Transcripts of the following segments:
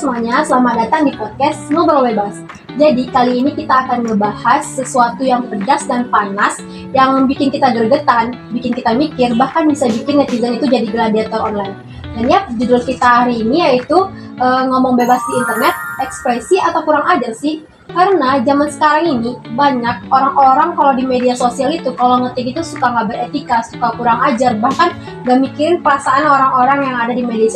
semuanya, selamat datang di podcast Ngobrol Bebas. Jadi kali ini kita akan ngebahas sesuatu yang pedas dan panas, yang bikin kita gregetan, bikin kita mikir, bahkan bisa bikin netizen itu jadi gladiator online. Dan ya, judul kita hari ini yaitu ngomong bebas di internet, ekspresi atau kurang ajar sih? Karena zaman sekarang ini banyak orang-orang kalau di media sosial itu kalau ngetik itu suka nggak beretika, suka kurang ajar, bahkan nggak mikirin perasaan orang-orang yang ada di media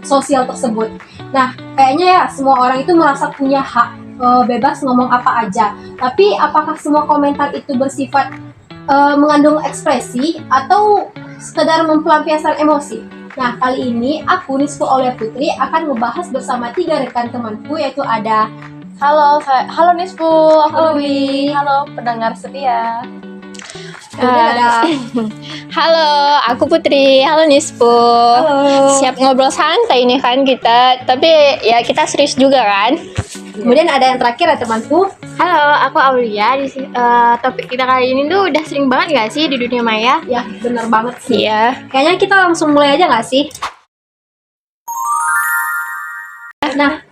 sosial tersebut. Nah, kayaknya ya semua orang itu merasa punya hak bebas ngomong apa aja. Tapi apakah semua komentar itu bersifat mengandung ekspresi atau sekedar mempelampiaskan emosi? Nah, kali ini aku Nisfu Aulia Putri akan membahas bersama 3 rekan temanku, yaitu ada Halo Nisfu, aku Wi. Halo pendengar setia. Halo, aku Putri. Halo Nisfu. Halo. Siap ngobrol santai nih kan kita, tapi ya kita serius juga kan. Kemudian ada yang terakhir ya temanku. Halo, aku Aulia. Topik kita kali ini tuh udah sering banget gak sih di dunia maya? Ya, bener banget sih. Iya. Kayaknya kita langsung mulai aja gak sih? Nah,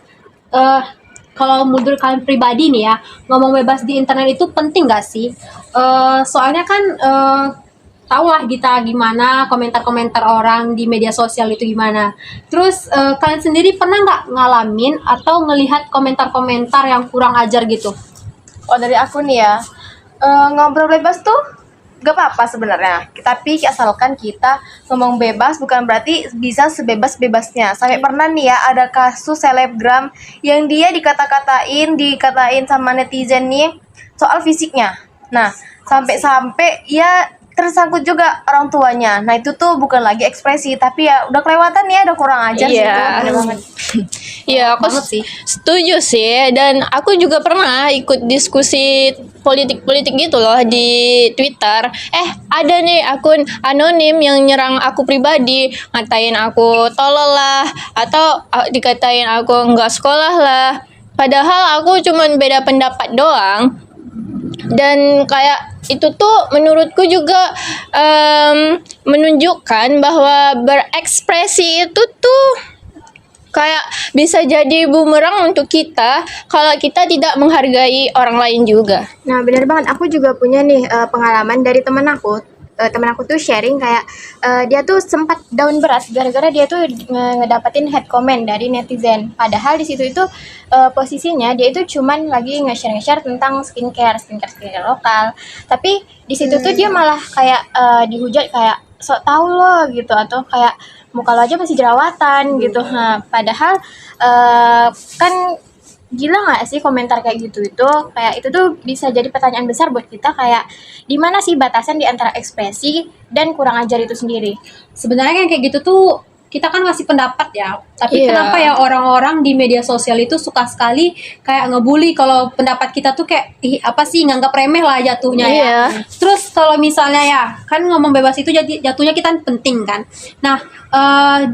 kalau menurut kalian pribadi nih ya, ngomong bebas di internet itu penting gak sih? Soalnya kan tau lah kita gimana komentar-komentar orang di media sosial itu gimana. Terus kalian sendiri pernah nggak ngalamin atau ngelihat komentar-komentar yang kurang ajar gitu? Oh, dari aku nih ya, ngobrol bebas tuh gak apa-apa sebenarnya. Tapi asalkan kita ngomong bebas bukan berarti bisa sebebas-bebasnya. Sampai pernah nih ya ada kasus selebgram yang dia dikatain sama netizen nih soal fisiknya. Nah, sampai ya tersangkut juga orang tuanya. Nah, itu tuh bukan lagi ekspresi, tapi ya udah kelewatan ya, udah kurang ajar sih. Iya. Bener banget. Iya, aku setuju sih. Dan aku juga pernah ikut diskusi politik-politik gitu loh di Twitter. Ada nih akun anonim yang nyerang aku pribadi, ngatain aku tolol lah, atau dikatain aku nggak sekolah lah. Padahal aku cuman beda pendapat doang. Dan kayak itu tuh menurutku juga menunjukkan bahwa berekspresi itu tuh kayak bisa jadi bumerang untuk kita kalau kita tidak menghargai orang lain juga. Nah, benar banget. Aku juga punya nih pengalaman dari teman aku. Teman aku tuh sharing kayak dia tuh sempat down berat gara-gara dia tuh ngedapetin hate comment dari netizen. Padahal di situ itu posisinya dia itu cuman lagi nge-share tentang skincare lokal. Tapi di situ tuh dia malah kayak dihujat kayak sok tahu lo gitu, atau kayak muka lo aja masih jerawatan gitu. Nah, padahal kan gila nggak sih komentar kayak gitu itu kayak itu tuh bisa jadi pertanyaan besar buat kita, kayak di mana sih batasan di antara ekspresi dan kurang ajar itu sendiri. Sebenarnya kan kayak gitu tuh kita kan ngasih pendapat ya, tapi Iya. kenapa ya orang-orang di media sosial itu suka sekali kayak ngebully kalau pendapat kita tuh kayak apa sih, nganggap remeh lah jatuhnya ya. Iya. Terus kalau misalnya ya kan ngomong bebas itu jatuhnya kita penting kan. Nah,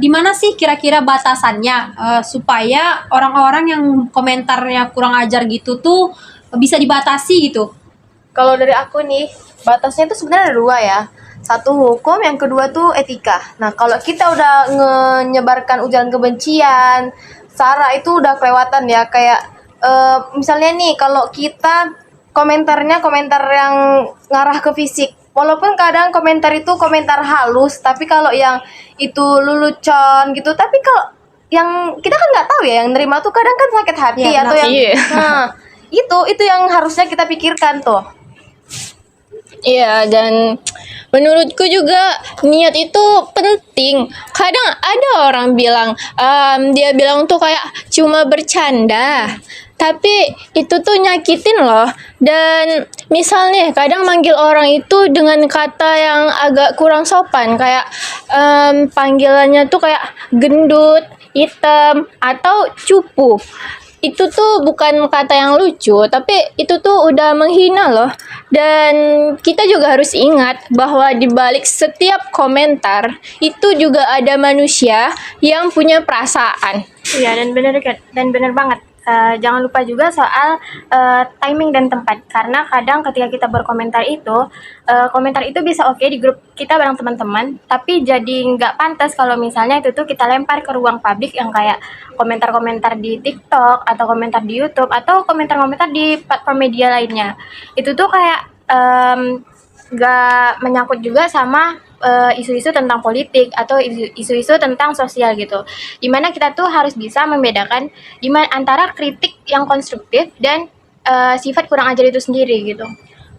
di mana sih kira-kira batasannya supaya orang-orang yang komentarnya kurang ajar gitu tuh bisa dibatasi gitu? Kalau dari aku nih, batasnya itu sebenarnya ada 2 ya. Satu hukum, yang kedua tuh etika. Nah, kalau kita udah menyebarkan ujaran kebencian, sara itu udah kelewatan ya. Kayak misalnya nih, kalau kita komentar yang ngarah ke fisik. Walaupun kadang komentar itu komentar halus, tapi kalau yang itu lelucon gitu, tapi kalau yang kita kan nggak tahu ya, yang nerima tuh kadang kan sakit hati Iya, atau yang Iya. nah, itu yang harusnya kita pikirkan tuh. Iya, dan menurutku juga niat itu penting. Kadang ada orang bilang, dia bilang tuh kayak cuma bercanda, tapi itu tuh nyakitin loh. Dan misalnya kadang manggil orang itu dengan kata yang agak kurang sopan, kayak panggilannya tuh kayak gendut, hitam, atau cupu. Itu tuh bukan kata yang lucu, tapi itu tuh udah menghina loh. Dan kita juga harus ingat bahwa di balik setiap komentar itu juga ada manusia yang punya perasaan. Iya, dan benar banget. jangan lupa juga soal timing dan tempat, karena kadang ketika kita berkomentar itu komentar itu bisa oke di grup kita bareng teman-teman, tapi jadi nggak pantas kalau misalnya itu tuh kita lempar ke ruang publik yang kayak komentar-komentar di TikTok atau komentar di YouTube atau komentar-komentar di platform media lainnya. Itu tuh kayak nggak menyangkut juga sama isu-isu tentang politik atau isu-isu tentang sosial gitu. Dimana kita tuh harus bisa membedakan antara kritik yang konstruktif dan sifat kurang ajar itu sendiri gitu.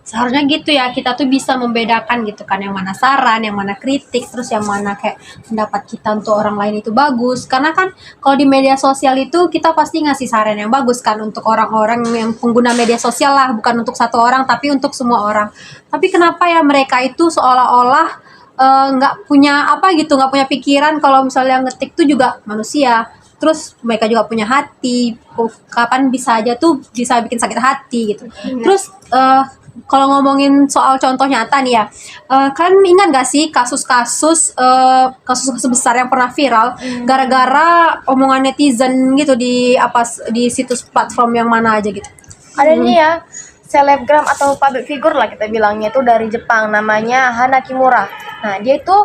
Seharusnya gitu ya, kita tuh bisa membedakan gitu kan, yang mana saran, yang mana kritik, terus yang mana kayak pendapat kita untuk orang lain itu bagus. Karena kan kalau di media sosial itu kita pasti ngasih saran yang bagus kan untuk orang-orang yang pengguna media sosial lah, bukan untuk satu orang tapi untuk semua orang. Tapi kenapa ya mereka itu seolah-olah nggak punya apa gitu, nggak punya pikiran kalau misalnya ngetik tuh juga manusia. Terus mereka juga punya hati, kapan bisa aja tuh bisa bikin sakit hati gitu. Terus kalau ngomongin soal contoh nyata nih ya, kan ingat gak sih kasus-kasus besar yang pernah viral gara-gara omongan netizen gitu di situs platform yang mana aja gitu. Ada nih ya, selebgram atau public figure lah kita bilangnya, itu dari Jepang, namanya Hana Kimura. Nah, dia itu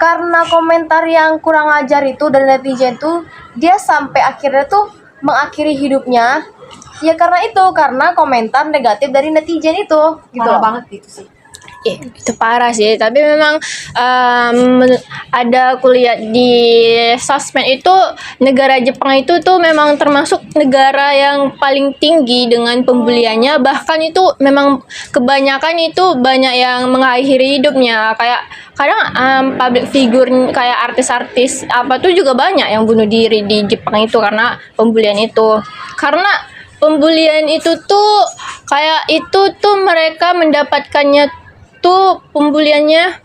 karena komentar yang kurang ajar itu dari netizen tuh, dia sampai akhirnya tuh mengakhiri hidupnya. Ya karena komentar negatif dari netizen itu gitu. Parah banget gitu sih. Iya, itu parah sih. Tapi memang ada kuliah di sosmed itu, negara Jepang itu tuh memang termasuk negara yang paling tinggi dengan pembuliannya. Bahkan itu memang kebanyakan itu banyak yang mengakhiri hidupnya. Kayak kadang public figure kayak artis-artis apa tuh juga banyak yang bunuh diri di Jepang itu karena pembulian itu. Karena pembulian itu tuh kayak itu tuh mereka mendapatkannya tuh pembuliannya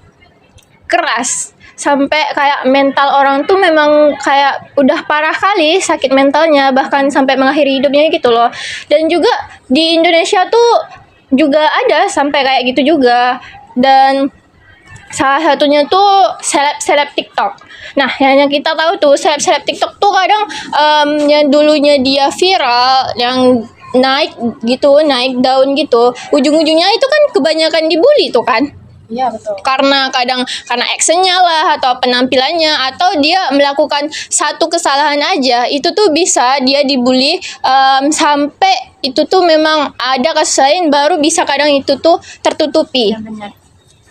keras sampai kayak mental orang tuh memang kayak udah parah kali sakit mentalnya, bahkan sampai mengakhiri hidupnya gitu loh. Dan juga di Indonesia tuh juga ada sampai kayak gitu juga. Dan salah satunya tuh seleb TikTok. Nah, yang kita tahu tuh seleb TikTok tuh kadang yang dulunya dia viral, yang naik daun gitu, ujung-ujungnya itu kan kebanyakan dibully tuh kan. Iya betul. Karena actionnya lah atau penampilannya atau dia melakukan satu kesalahan aja, itu tuh bisa dia dibully sampai itu tuh memang ada kasus lain baru bisa kadang itu tuh tertutupi. Ya, benar.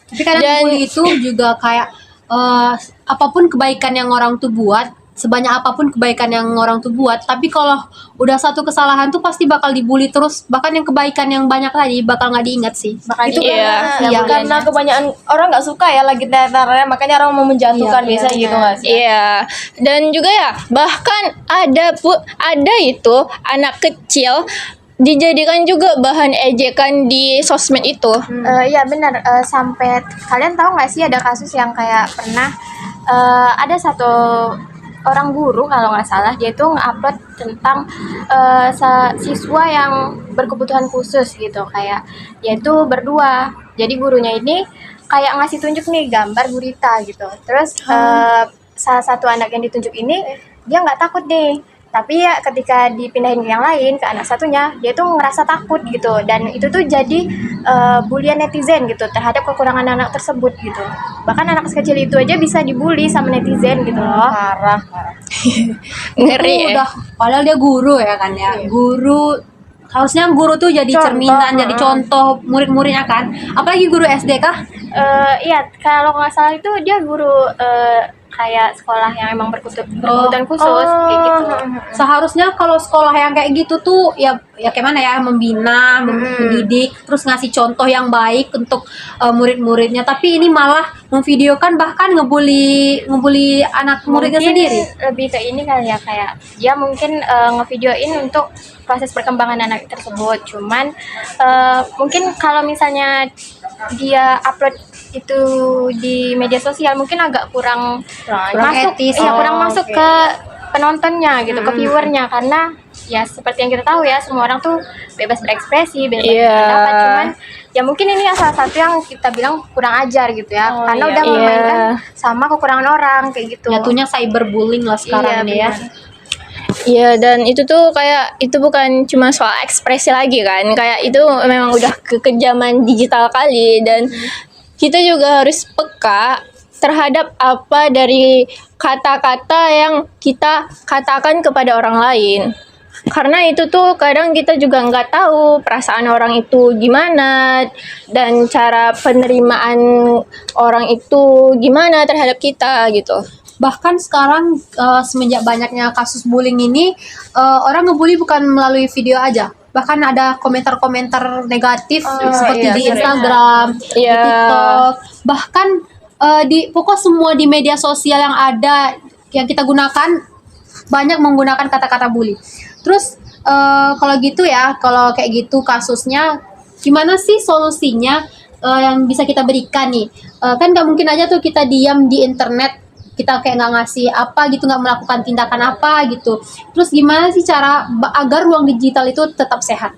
Tapi kadang bully itu juga kayak apapun kebaikan yang orang tuh buat, sebanyak apapun kebaikan yang orang tuh buat, tapi kalau udah satu kesalahan tuh pasti bakal dibully terus, bahkan yang kebaikan yang banyak tadi bakal nggak diingat sih. Itu Iya. karena kebanyakan orang nggak suka ya lagi tenar-tenarnya, makanya orang mau menjatuhkan biasa gitu nggak sih? Iya, dan juga ya bahkan ada itu anak kecil dijadikan juga bahan ejekan di sosmed itu. Iya benar, sampai kalian tahu nggak sih ada kasus yang kayak pernah ada satu orang guru kalau nggak salah, dia itu nge-upload tentang siswa yang berkebutuhan khusus gitu, kayak dia itu berdua, jadi gurunya ini kayak ngasih tunjuk nih gambar gurita gitu, terus salah satu anak yang ditunjuk ini dia nggak takut nih, tapi ya ketika dipindahin ke yang lain, ke anak satunya, dia tuh ngerasa takut gitu, dan itu tuh jadi bulian netizen gitu terhadap kekurangan anak tersebut gitu. Bahkan anak sekecil itu aja bisa dibully sama netizen gitu loh. Parah. Ngeri Itu ya. udah, padahal dia guru ya kan ya. Guru, harusnya guru tuh jadi Contoh, cerminan, jadi contoh murid-muridnya kan. Apalagi guru SD kah? Iya, kalau nggak salah itu dia guru kayak sekolah yang emang berkebutuhan khusus kayak gitu. Seharusnya kalau sekolah yang kayak gitu tuh ya kayak mana ya, membina, mendidik, terus ngasih contoh yang baik untuk murid-muridnya. Tapi ini malah memvideokan, bahkan ngebully anak muridnya Mungkin sendiri. lebih ke ini kali ya, kayak dia mungkin ngevideoin untuk proses perkembangan anak tersebut. Cuman mungkin kalau misalnya dia upload itu di media sosial mungkin agak kurang masuk, etis. kurang masuk ke penontonnya gitu, ke viewernya, karena ya seperti yang kita tahu ya, semua orang tuh bebas berekspresi, bebas berpendapat, cuman ya mungkin ini salah satu yang kita bilang kurang ajar gitu ya, karena udah memainkan sama kekurangan orang kayak gitu. Jatuhnya cyberbullying lah sekarang ini ya. benar. Iya, dan itu tuh kayak itu bukan cuma soal ekspresi lagi kan, kayak itu memang udah kekejaman digital kali, dan kita juga harus peka terhadap apa dari kata-kata yang kita katakan kepada orang lain. Karena itu tuh kadang kita juga nggak tahu perasaan orang itu gimana, dan cara penerimaan orang itu gimana terhadap kita gitu. Bahkan sekarang semenjak banyaknya kasus bullying ini, orang ngebully bukan melalui video aja, bahkan ada komentar-komentar negatif seperti iya, di sering. Instagram, di Iya. TikTok, bahkan di pokok semua di media sosial yang ada yang kita gunakan banyak menggunakan kata-kata bully. Terus kalau gitu ya, kalau kayak gitu kasusnya, gimana sih solusinya yang bisa kita berikan nih? Kan nggak mungkin aja tuh kita diam di internet, kita kayak nggak ngasih apa gitu, nggak melakukan tindakan apa gitu. Terus gimana sih cara agar ruang digital itu tetap sehat?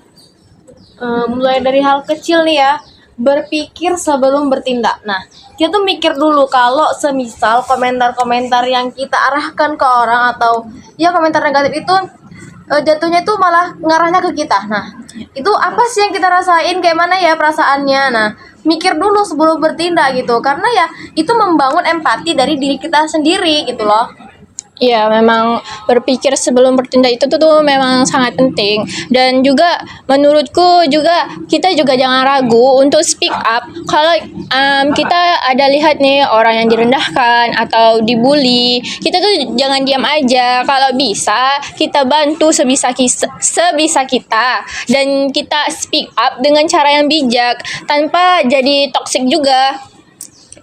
Mulai dari hal kecil nih ya, berpikir sebelum bertindak. Nah, kita tuh mikir dulu kalau semisal komentar-komentar yang kita arahkan ke orang atau ya komentar negatif itu jatuhnya itu malah ngarahnya ke kita. Nah, itu apa sih yang kita rasain, kayak mana ya perasaannya. Nah, mikir dulu sebelum bertindak gitu, karena ya itu membangun empati dari diri kita sendiri gitu loh. Iya, memang berpikir sebelum bertindak itu tuh memang sangat penting. Dan juga menurutku juga kita juga jangan ragu untuk speak up. Kalau kita ada lihat nih orang yang direndahkan atau dibully, kita tuh jangan diam aja. Kalau bisa kita bantu sebisa kita, dan kita speak up dengan cara yang bijak tanpa jadi toxic juga.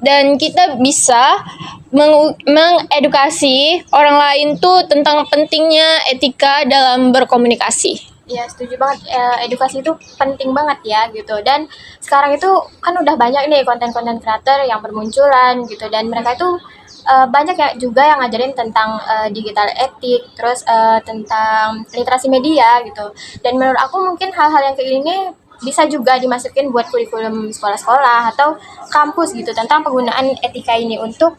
Dan kita bisa mengedukasi orang lain tuh tentang pentingnya etika dalam berkomunikasi. Ya, setuju banget. Edukasi itu penting banget ya gitu. Dan sekarang itu kan udah banyak nih konten-konten creator yang bermunculan gitu, dan mereka itu banyak ya juga yang ngajarin tentang digital etik, terus tentang literasi media gitu. Dan menurut aku mungkin hal-hal yang kayak gini bisa juga dimasukin buat kurikulum sekolah-sekolah atau kampus gitu, tentang penggunaan etika ini untuk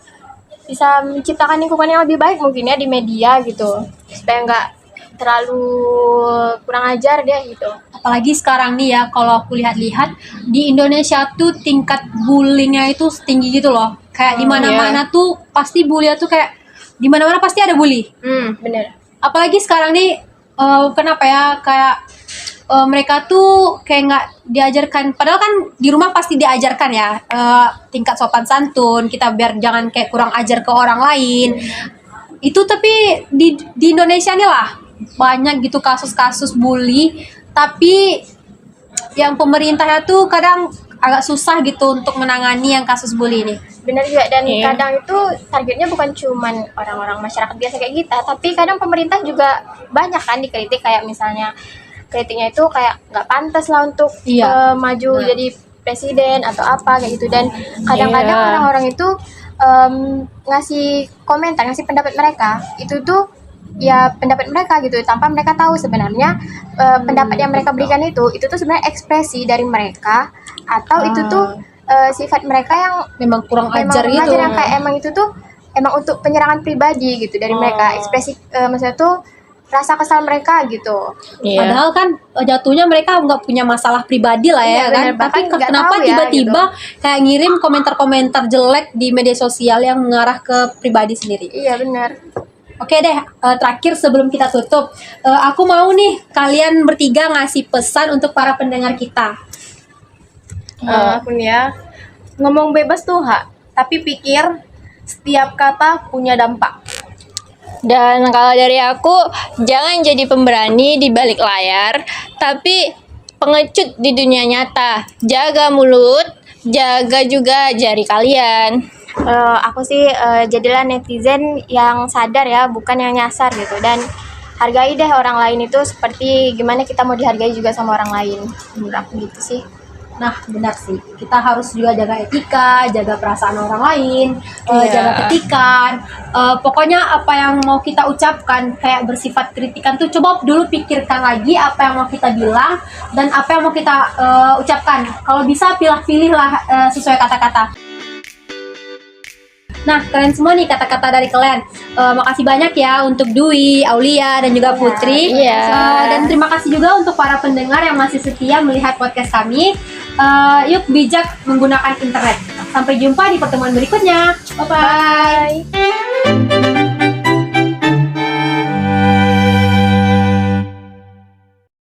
bisa menciptakan lingkungan yang lebih baik mungkin ya di media gitu, supaya nggak terlalu kurang ajar deh gitu. Apalagi sekarang nih ya, kalau aku lihat-lihat di Indonesia tuh tingkat bullyingnya itu tinggi gitu loh. Kayak di mana-mana tuh pasti bully tuh, kayak di mana-mana pasti ada bully. Bener. Apalagi sekarang nih kenapa ya, kayak mereka tuh kayak nggak diajarkan, padahal kan di rumah pasti diajarkan ya tingkat sopan santun kita, biar jangan kayak kurang ajar ke orang lain. Itu tapi di Indonesia nih lah banyak gitu kasus-kasus bully, tapi yang pemerintahnya tuh kadang agak susah gitu untuk menangani yang kasus bully ini. Bener juga, dan Iya. kadang itu targetnya bukan cuman orang-orang masyarakat biasa kayak kita, tapi kadang pemerintah juga banyak kan dikritik, kayak misalnya kritiknya itu kayak nggak pantas lah untuk Iya. maju jadi presiden atau apa kayak gitu. Dan kadang-kadang Iya. orang-orang itu ngasih komentar, ngasih pendapat mereka itu tuh ya pendapat mereka gitu, tanpa mereka tahu sebenarnya pendapat yang mereka berikan itu tuh sebenarnya ekspresi dari mereka, atau itu tuh sifat mereka yang Memang kurang memang ajar gitu. ngajar yang kayak emang itu tuh emang untuk penyerangan pribadi gitu dari mereka, ekspresi maksudnya tuh rasa kesal mereka gitu. Iya. Padahal kan jatuhnya mereka nggak punya masalah pribadi lah ya Iya, kan. bener. Tapi Bahkan nggak kenapa tahu ya, tiba-tiba kayak ngirim komentar-komentar jelek di media sosial yang mengarah ke pribadi sendiri. Iya benar. Oke deh, terakhir sebelum kita tutup, aku mau nih kalian bertiga ngasih pesan untuk para pendengar kita. Aku nih ya, ngomong bebas tuh hak, tapi pikir setiap kata punya dampak. Dan kalau dari aku, jangan jadi pemberani di balik layar, tapi pengecut di dunia nyata. Jaga mulut, jaga juga jari kalian. Aku sih jadilah netizen yang sadar ya, bukan yang nyasar gitu, dan hargai deh orang lain itu seperti gimana kita mau dihargai juga sama orang lain. Menurut aku gitu sih. Nah, benar sih. Kita harus juga jaga etika, jaga perasaan orang lain, jaga ketikan. Pokoknya apa yang mau kita ucapkan kayak bersifat kritikan tuh coba dulu pikirkan lagi apa yang mau kita bilang dan apa yang mau kita ucapkan. Kalau bisa pilih-pilih lah sesuai kata-kata. Nah, kalian semua nih kata-kata dari kalian. Makasih banyak ya untuk Dwi, Aulia, dan juga Putri. Iya. Dan terima kasih juga untuk para pendengar yang masih setia melihat podcast kami. Yuk bijak menggunakan internet. Sampai jumpa di pertemuan berikutnya. Bye-bye. Bye.